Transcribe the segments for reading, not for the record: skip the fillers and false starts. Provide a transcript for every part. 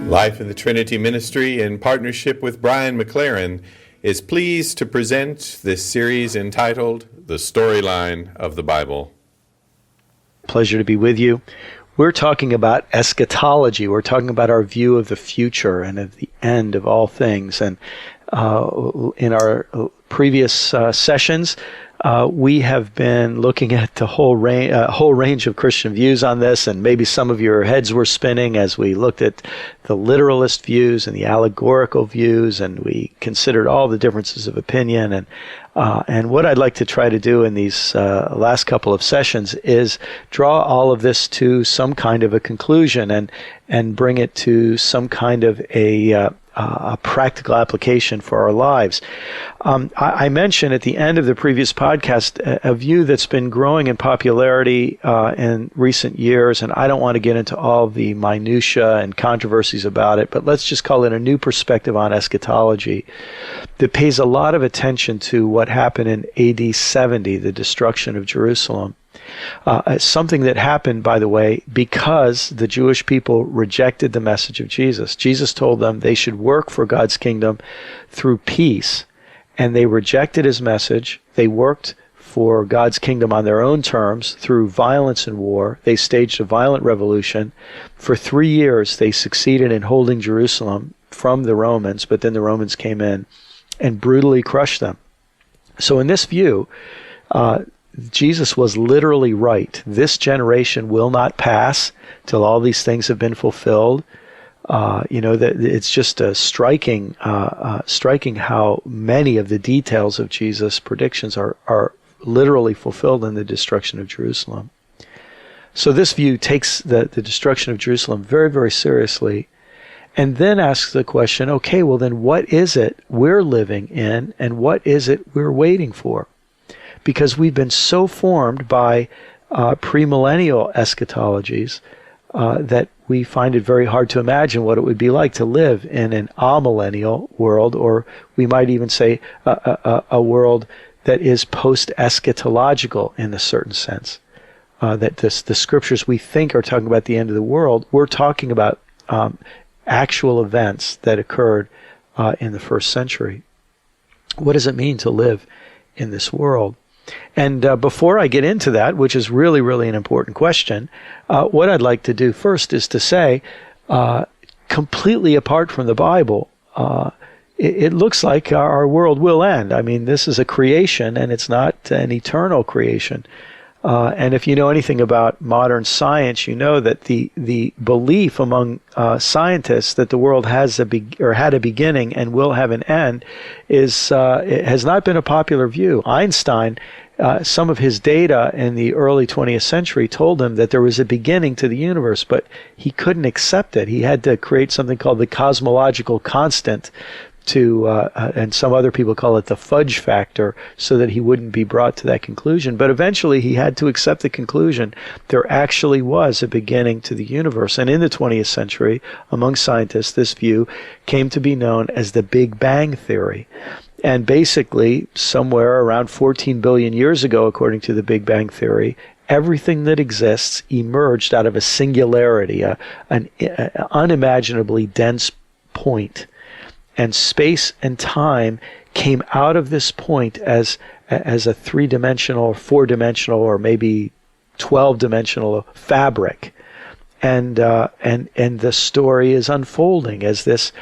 Life in the Trinity Ministry, in partnership with Brian McLaren, is pleased to present this series entitled The Storyline of the Bible. Pleasure to be with you. We're talking about eschatology. We're talking about our view of the future and of the end of all things. And in our previous sessions, we have been looking at the whole range of Christian views on this, and maybe some of your heads were spinning as we looked at the literalist views and the allegorical views, and we considered all the differences of opinion. And what I'd like to try to do in these last couple of sessions is draw all of this to some kind of a conclusion and bring it to some kind of a practical application for our lives. I mentioned at the end of the previous podcast a view that's been growing in popularity in recent years, and I don't want to get into all the minutiae and controversies about it, but let's just call it a new perspective on eschatology that pays a lot of attention to what happened in AD 70, the destruction of Jerusalem. Something that happened, by the way, because the Jewish people rejected the message of Jesus. Jesus told them they should work for God's kingdom through peace, and they rejected his message. They worked for God's kingdom on their own terms through violence and war. They staged a violent revolution. For 3 years, they succeeded in holding Jerusalem from the Romans, but then the Romans came in and brutally crushed them. So in this view, Jesus was literally right. This generation will not pass till all these things have been fulfilled. That it's just striking how many of the details of Jesus' predictions are literally fulfilled in the destruction of Jerusalem. So this view takes the destruction of Jerusalem very, very seriously, and then asks the question, okay, well then what is it we're living in, and what is it we're waiting for? Because we've been so formed by premillennial eschatologies that we find it very hard to imagine what it would be like to live in an amillennial world, or we might even say a world that is post-eschatological in a certain sense. That the scriptures we think are talking about the end of the world, we're talking about actual events that occurred in the first century. What does it mean to live in this world? And before I get into that, which is really, really an important question, what I'd like to do first is to say, completely apart from the Bible, it looks like our world will end. I mean, this is a creation, and it's not an eternal creation. And if you know anything about modern science, you know that the belief among scientists that the world had a beginning and will have an end it has not been a popular view. Einstein, some of his data in the early 20th century told him that there was a beginning to the universe, but he couldn't accept it. He had to create something called the cosmological constant and some other people call it the fudge factor, so that he wouldn't be brought to that conclusion. But eventually he had to accept the conclusion there actually was a beginning to the universe. And in the 20th century, among scientists, this view came to be known as the Big Bang Theory. And basically, somewhere around 14 billion years ago, according to the Big Bang Theory, everything that exists emerged out of a singularity, an unimaginably dense point. And space and time came out of this point as a 3-dimensional or 4-dimensional or maybe 12-dimensional fabric, and the story is unfolding as this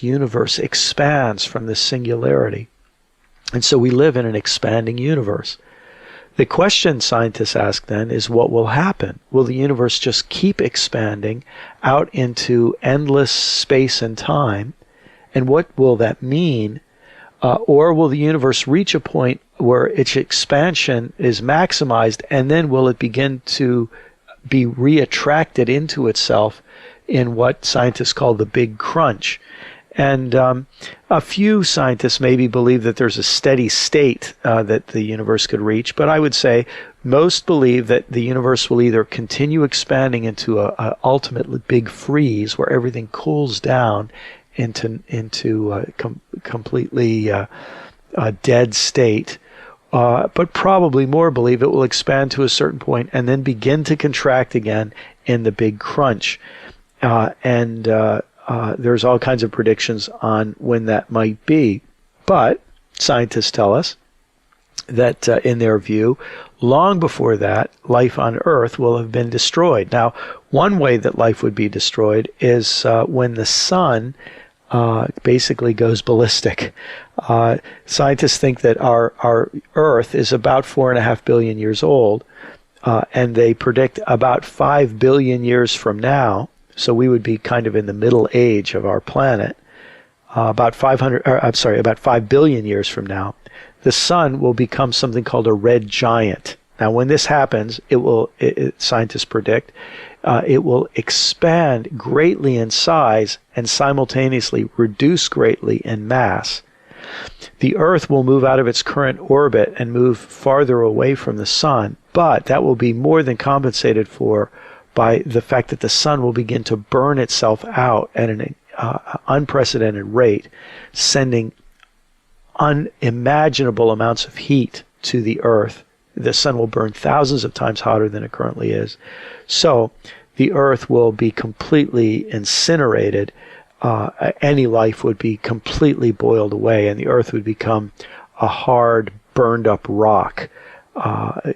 universe expands from this singularity, and so we live in an expanding universe. The question scientists ask then is, what will happen? Will the universe just keep expanding out into endless space and time? And what will that mean? Or will the universe reach a point where its expansion is maximized, and then will it begin to be reattracted into itself in what scientists call the Big Crunch? And a few scientists maybe believe that there's a steady state that the universe could reach, but I would say most believe that the universe will either continue expanding into a ultimate big freeze where everything cools down into a completely dead state, but probably more believe it will expand to a certain point and then begin to contract again in the Big Crunch. there's all kinds of predictions on when that might be. But scientists tell us that in their view, long before that, life on Earth will have been destroyed. Now, one way that life would be destroyed is when the sun basically goes ballistic. Scientists think that our Earth is about 4.5 billion years old, and they predict about 5 billion years from now, so we would be kind of in the middle age of our planet, about 5 billion years from now, the sun will become something called a red giant. Now, when this happens, scientists predict, it will expand greatly in size and simultaneously reduce greatly in mass. The Earth will move out of its current orbit and move farther away from the sun, but that will be more than compensated for by the fact that the sun will begin to burn itself out at an unprecedented rate, sending unimaginable amounts of heat to the Earth. The sun will burn thousands of times hotter than it currently is. So the Earth will be completely incinerated. Any life would be completely boiled away, and the Earth would become a hard, burned-up rock,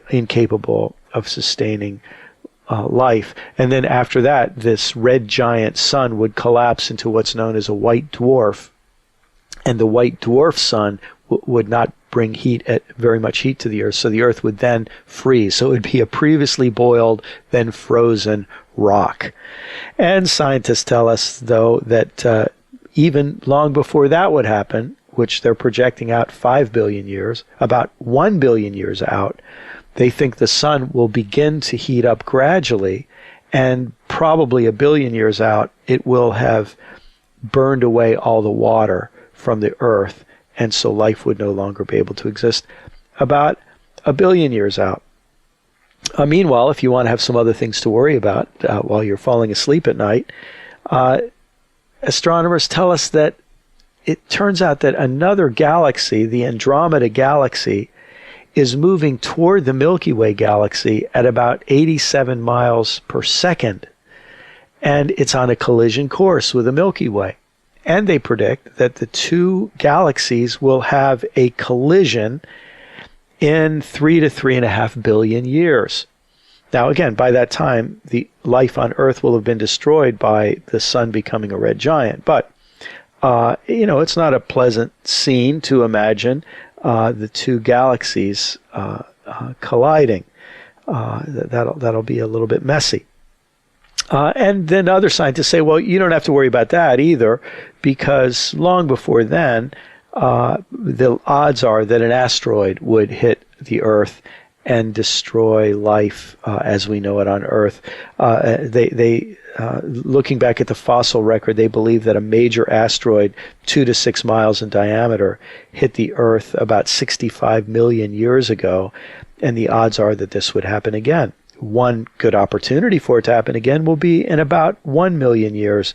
incapable of sustaining life. And then after that, this red giant sun would collapse into what's known as a white dwarf, and the white dwarf sun would not bring very much heat to the Earth, so the Earth would then freeze. So it would be a previously boiled, then frozen rock. And scientists tell us, though, that even long before that would happen, which they're projecting out 5 billion years, about 1 billion years out, they think the sun will begin to heat up gradually, and probably 1 billion years out, it will have burned away all the water from the Earth, and so life would no longer be able to exist about 1 billion years out. Meanwhile, if you want to have some other things to worry about while you're falling asleep at night, astronomers tell us that it turns out that another galaxy, the Andromeda Galaxy, is moving toward the Milky Way galaxy at about 87 miles per second, and it's on a collision course with the Milky Way. And they predict that the two galaxies will have a collision in 3 to 3.5 billion years. Now, again, by that time, the life on Earth will have been destroyed by the sun becoming a red giant. But, it's not a pleasant scene to imagine the two galaxies colliding. That'll be a little bit messy. And then other scientists say, well, you don't have to worry about that either, because long before then, the odds are that an asteroid would hit the Earth and destroy life as we know it on Earth. Looking back at the fossil record, they believe that a major asteroid 2 to 6 miles in diameter hit the Earth about 65 million years ago, and the odds are that this would happen again. One good opportunity for it to happen again will be in about 1 million years,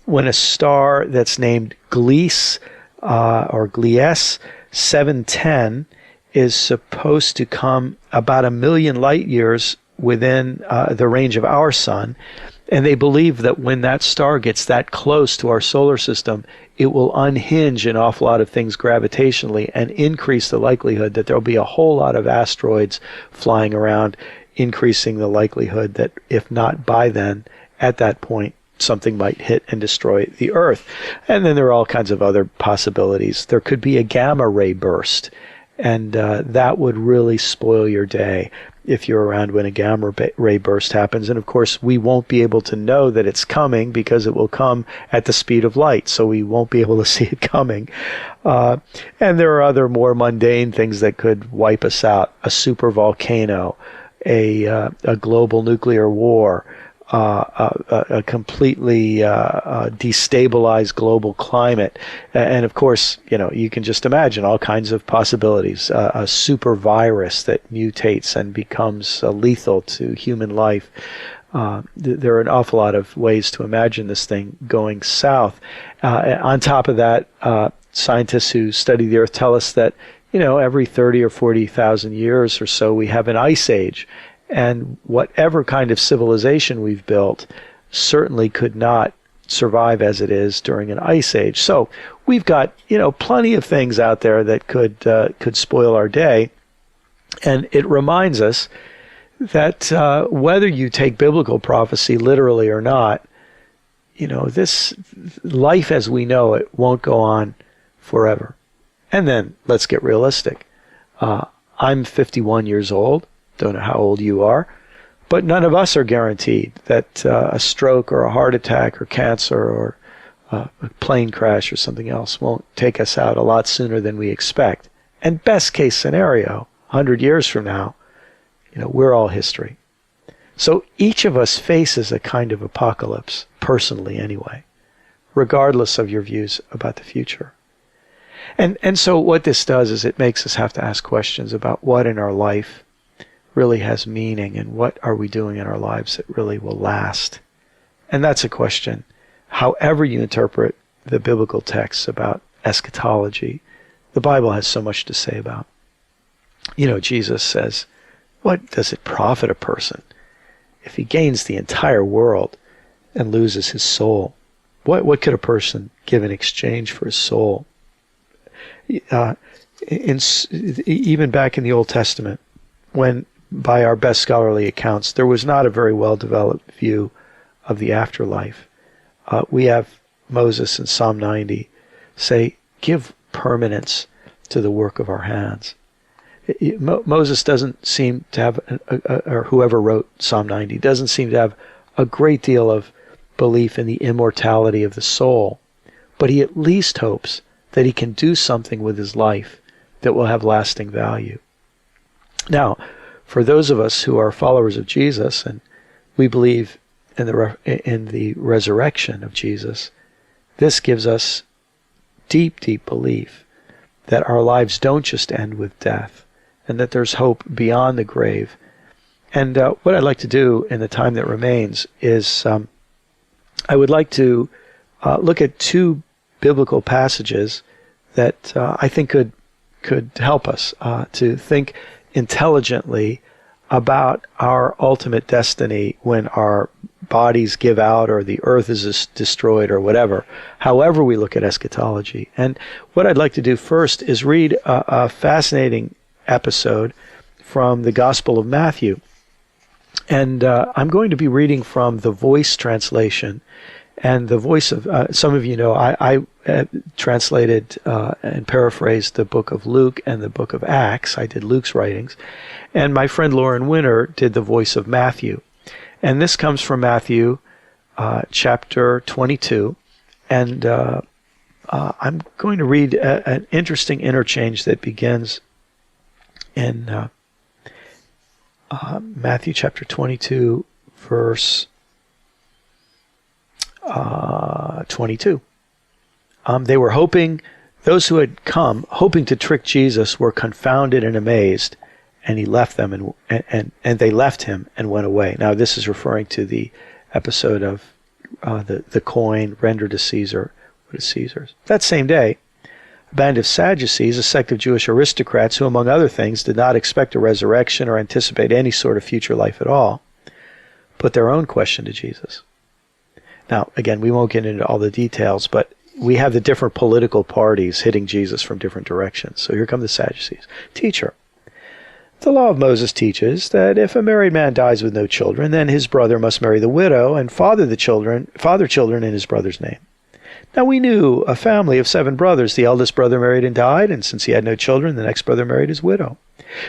when a star that's named Gliese or Gliese 710 is supposed to come about 1 million light years within the range of our sun. And they believe that when that star gets that close to our solar system, it will unhinge an awful lot of things gravitationally and increase the likelihood that there will be a whole lot of asteroids flying around, increasing the likelihood that if not by then, at that point, something might hit and destroy the Earth. And then there are all kinds of other possibilities. There could be a gamma ray burst, and that would really spoil your day if you're around when a gamma ray burst happens. And of course, we won't be able to know that it's coming because it will come at the speed of light, so we won't be able to see it coming. And there are other more mundane things that could wipe us out. A supervolcano, a global nuclear war, a completely destabilized global climate. And of course, you can just imagine all kinds of possibilities. A super virus that mutates and becomes lethal to human life. There are an awful lot of ways to imagine this thing going south. On top of that, scientists who study the Earth tell us that every 30 or 40,000 years or so, we have an ice age. And whatever kind of civilization we've built certainly could not survive as it is during an ice age. So we've got, plenty of things out there that could spoil our day. And it reminds us that whether you take biblical prophecy literally or not, this life as we know it won't go on forever. And then let's get realistic. I'm 51 years old. Don't know how old you are. But none of us are guaranteed that a stroke or a heart attack or cancer or a plane crash or something else won't take us out a lot sooner than we expect. And best case scenario, 100 years from now, we're all history. So each of us faces a kind of apocalypse, personally anyway, regardless of your views about the future. And so what this does is it makes us have to ask questions about what in our life really has meaning and what are we doing in our lives that really will last. And that's a question, however you interpret the biblical texts about eschatology, the Bible has so much to say about. Jesus says, what does it profit a person if he gains the entire world and loses his soul? What could a person give in exchange for his soul? Even back in the Old Testament, when by our best scholarly accounts, there was not a very well-developed view of the afterlife. We have Moses in Psalm 90 say, give permanence to the work of our hands. Moses doesn't seem to have, or whoever wrote Psalm 90, doesn't seem to have a great deal of belief in the immortality of the soul, but he at least hopes that he can do something with his life that will have lasting value. Now, for those of us who are followers of Jesus and we believe in the resurrection of Jesus, this gives us deep, deep belief that our lives don't just end with death and that there's hope beyond the grave. And what I'd like to do in the time that remains is I would like to look at two biblical passages that I think could help us to think intelligently about our ultimate destiny when our bodies give out or the earth is destroyed or whatever, however we look at eschatology. And what I'd like to do first is read a fascinating episode from the Gospel of Matthew. And I'm going to be reading from the Voice translation. And the voice of, some of you know, I translated and paraphrased the book of Luke and the book of Acts. I did Luke's writings. And my friend Lauren Winter did the voice of Matthew. And this comes from Matthew chapter 22. And I'm going to read an interesting interchange that begins in Matthew chapter 22, verse 22. They were hoping, those who had come, hoping to trick Jesus, were confounded and amazed, and he left them, and they left him and went away. Now, this is referring to the episode of the coin rendered to Caesar what is Caesar's. That same day, a band of Sadducees, a sect of Jewish aristocrats who, among other things, did not expect a resurrection or anticipate any sort of future life at all, put their own question to Jesus. Now, again, we won't get into all the details, but we have the different political parties hitting Jesus from different directions. So here come the Sadducees. Teacher, the law of Moses teaches that if a married man dies with no children, then his brother must marry the widow and father children in his brother's name. Now we knew a family of 7 brothers. The eldest brother married and died, and since he had no children, the next brother married his widow.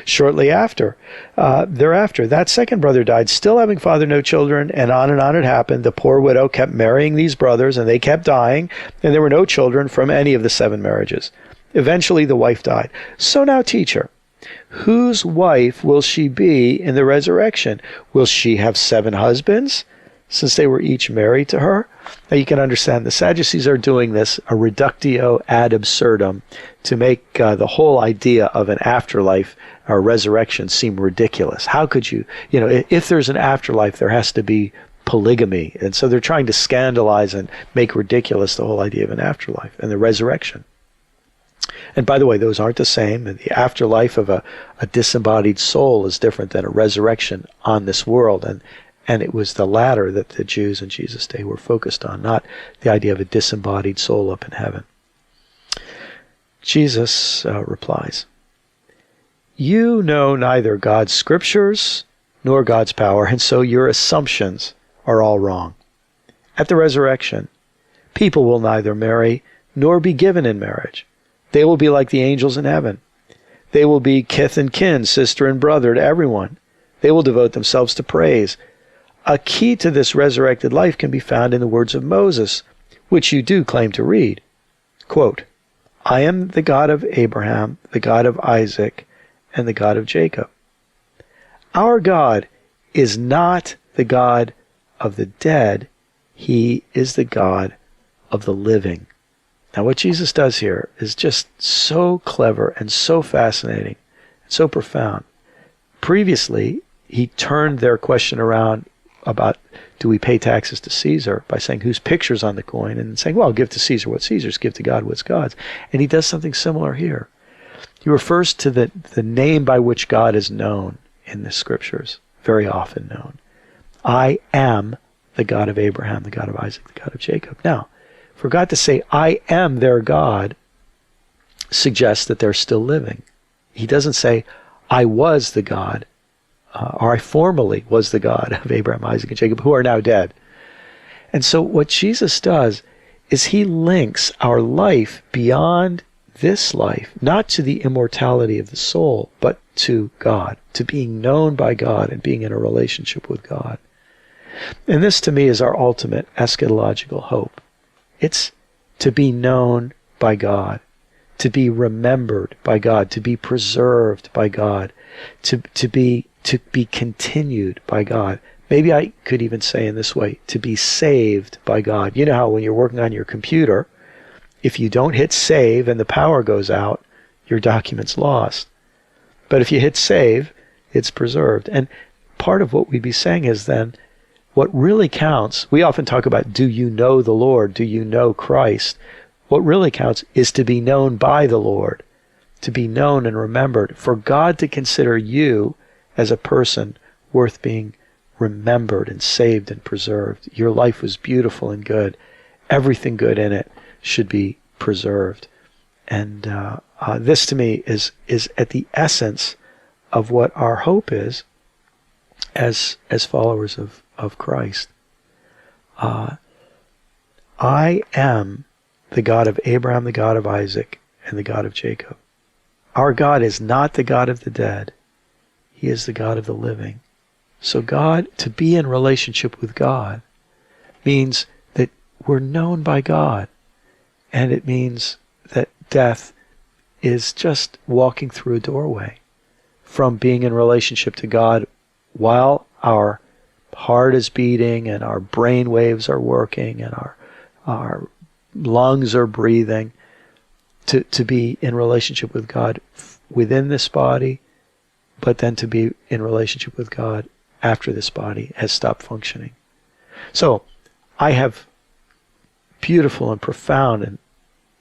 Shortly thereafter, that second brother died, still having fathered no children, and on it happened. The poor widow kept marrying these brothers, and they kept dying, and there were no children from any of the 7 marriages. Eventually, the wife died. So now, teacher, whose wife will she be in the resurrection? Will she have 7 husbands, since they were each married to her? Now you can understand the Sadducees are doing this, a reductio ad absurdum, to make the whole idea of an afterlife or resurrection seem ridiculous. How could you, if there's an afterlife, there has to be polygamy. And so they're trying to scandalize and make ridiculous the whole idea of an afterlife and the resurrection. And by the way, those aren't the same. And the afterlife of a disembodied soul is different than a resurrection on this world. And it was the latter that the Jews in Jesus' day were focused on, not the idea of a disembodied soul up in heaven. Jesus replies, "You know neither God's scriptures nor God's power, and so your assumptions are all wrong. At the resurrection, people will neither marry nor be given in marriage. They will be like the angels in heaven. They will be kith and kin, sister and brother to everyone. They will devote themselves to praise. A key to this resurrected life can be found in the words of Moses, which you do claim to read. Quote, I am the God of Abraham, the God of Isaac, and the God of Jacob. Our God is not the God of the dead. He is the God of the living." Now what Jesus does here is just so clever and so fascinating and so profound. Previously, he turned their question around about do we pay taxes to Caesar by saying whose picture's on the coin and saying, well, give to Caesar what's Caesar's, give to God what's God's. And he does something similar here. He refers to the name by which God is known in the scriptures, very often known. I am the God of Abraham, the God of Isaac, the God of Jacob. Now, for God to say, I am their God, suggests that they're still living. He doesn't say, I was the God, or I formerly was the God of Abraham, Isaac, and Jacob, who are now dead. And so what Jesus does is he links our life beyond this life, not to the immortality of the soul, but to God, to being known by God and being in a relationship with God. And this to me is our ultimate eschatological hope. It's to be known by God, to be remembered by God, to be preserved by God, to be continued by God. Maybe I could even say in this way, to be saved by God. You know how when you're working on your computer, if you don't hit save and the power goes out, your document's lost. But if you hit save, it's preserved. And part of what we'd be saying is then, what really counts, we often talk about, do you know the Lord? Do you know Christ? What really counts is to be known by the Lord, to be known and remembered, for God to consider you as a person worth being remembered and saved and preserved. Your life was beautiful and good. Everything good in it should be preserved. And this to me is at the essence of what our hope is as followers of Christ. I am the God of Abraham, the God of Isaac, and the God of Jacob. Our God is not the God of the dead. He is the God of the living. So God, to be in relationship with God, means that we're known by God. And it means that death is just walking through a doorway from being in relationship to God while our heart is beating and our brain waves are working and our lungs are breathing, to be in relationship with God within this body, but then to be in relationship with God after this body has stopped functioning. So I have beautiful and profound and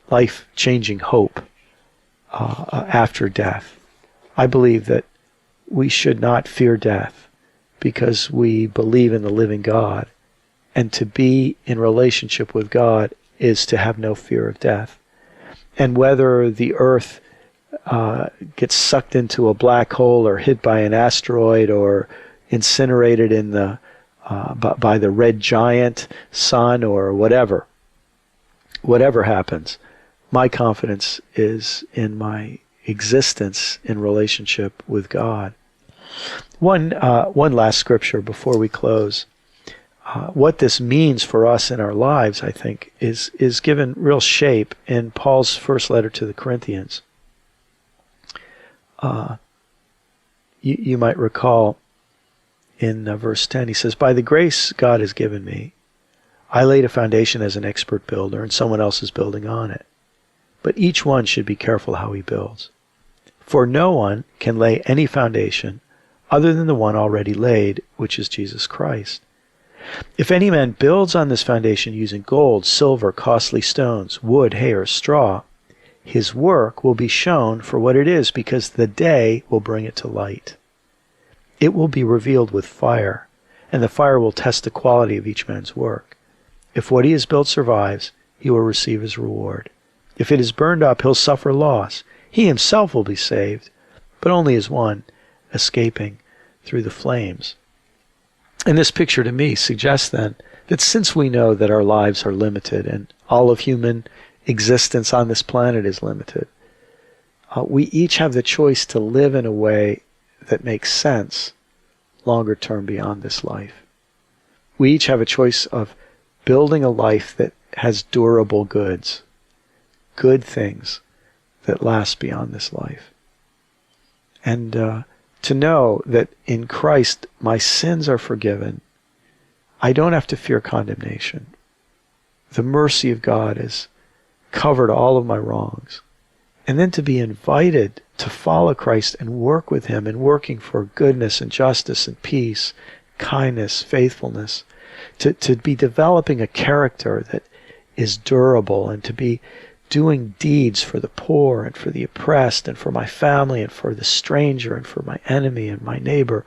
life-changing hope after death. I believe that we should not fear death because we believe in the living God. And to be in relationship with God is to have no fear of death. And whether the earth gets sucked into a black hole or hit by an asteroid or incinerated in by the red giant sun or whatever happens, my confidence is in my existence in relationship with God. One last scripture before we close. What this means for us in our lives, I think, is given real shape in Paul's first letter to the Corinthians. You might recall in verse 10, he says, "By the grace God has given me, I laid a foundation as an expert builder, and someone else is building on it. But each one should be careful how he builds. For no one can lay any foundation other than the one already laid, which is Jesus Christ. If any man builds on this foundation using gold, silver, costly stones, wood, hay, or straw, his work will be shown for what it is, because the day will bring it to light. It will be revealed with fire, and the fire will test the quality of each man's work. If what he has built survives, he will receive his reward. If it is burned up, he'll suffer loss. He himself will be saved, but only as one escaping through the flames. And this picture to me suggests then that since we know that our lives are limited and all of human existence on this planet is limited, we each have the choice to live in a way that makes sense longer term beyond this life. We each have a choice of building a life that has durable goods, good things that last beyond this life. And to know that in Christ my sins are forgiven, I don't have to fear condemnation. The mercy of God has covered all of my wrongs. And then to be invited to follow Christ and work with him in working for goodness and justice and peace, kindness, faithfulness, to be developing a character that is durable and to be doing deeds for the poor and for the oppressed and for my family and for the stranger and for my enemy and my neighbor,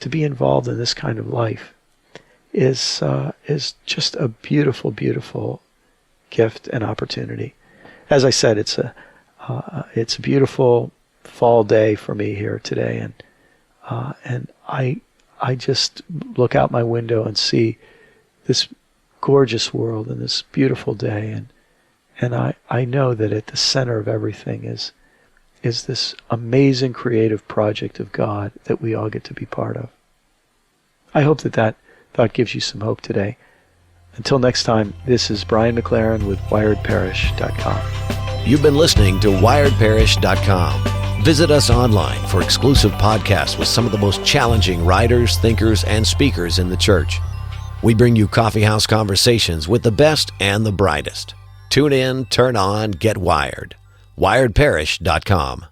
to be involved in this kind of life is just a beautiful, beautiful gift and opportunity. As I said, it's a beautiful fall day for me here today, and I just look out my window and see this gorgeous world and this beautiful day, and I know that at the center of everything is this amazing creative project of God that we all get to be part of. I hope that thought gives you some hope today. Until next time, this is Brian McLaren with WiredParish.com. You've been listening to WiredParish.com. Visit us online for exclusive podcasts with some of the most challenging writers, thinkers, and speakers in the church. We bring you coffeehouse conversations with the best and the brightest. Tune in, turn on, get wired. WiredParish.com.